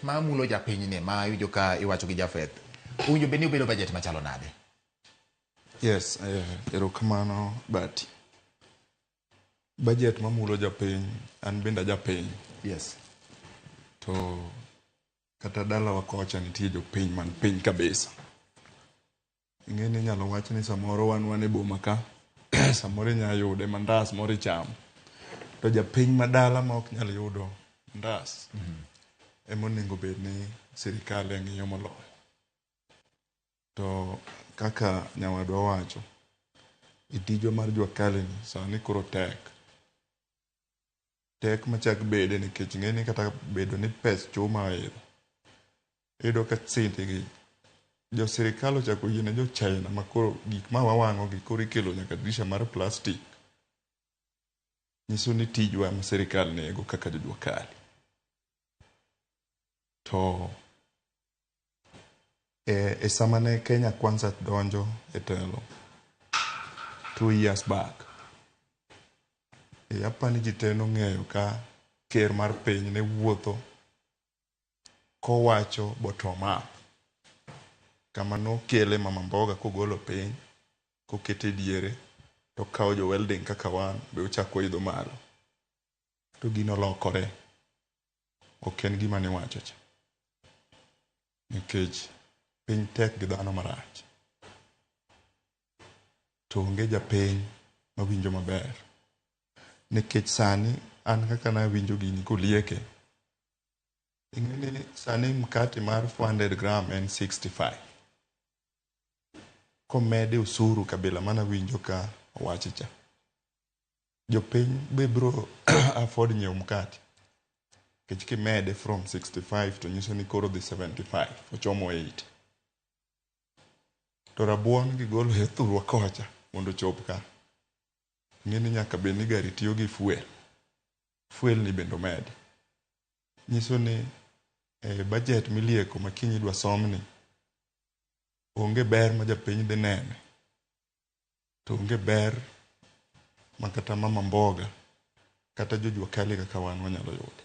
ma mulo japiny ni ma iwinjo ka iwacho gi Jafeth owinjo bed ni obedo bajet machalo nade? Yes, erokamano but budget mamulo japiny, an bende japiny. Yes. To kata dalawa kocha nitie jopiny man piny kabisa. Ing'eni inyalo wach ni samoro wan e boma ka, samoro inya yude mandas moro ichamo. To japiny madala ma ok nyal yudo mandas. Emonego bed ni sirikal ng'iyo moloyo. To kaka nyawadwa wacho, itijwa mar Jua Kali ni sani koro tek. Tek machak bede nikech ng'eni kata bedo ni pes chuma oidho. Iyudo ka sente gi jo sirikal ochako yiene jo China ma koro gik ma wawang'o gi koro ikelo nyaka dirisha mar plastic. Nyiso ni tijwa ma sirikal nego kaka jo Jua Kali. To e sama ne Kenya Kwanza donjo e telo 2 years back, apani ji te nong'eyo ka ker mar piny ne wuotho kowacho bottom up, kama nokele Mama Mboga kogolo piny kokete diere to kawo jo welding kaka wan be ochako idho malo. To gino lokore, ok en gima ne wacho cha, nikech piny tek gi dhano marach. To onge japiny mawinjo maber, nikech sani an kaka nawinjo gini kolieke, ing'eni sani mkate mar 400 gram en 65. Komede usuru kabila mana winjo ka owachi cha, jopiny be bro afford nyiewo mkate. Nikech kimede from 65 to nyiso ni koro dhi 75, ochomo 8. To rabuon gigolo e thurwa kocha mondo chop ka. Ng'eni nyaka bed ni gari tiyo gi fuel. Fuel ni bendo med. Nyiso ni budget milieko makiny idwa somni onge ber ma japiny dhi nene. To onge ber ma kata Mama Mboga kata jo Jua Kali kaka wan wanyalo yude.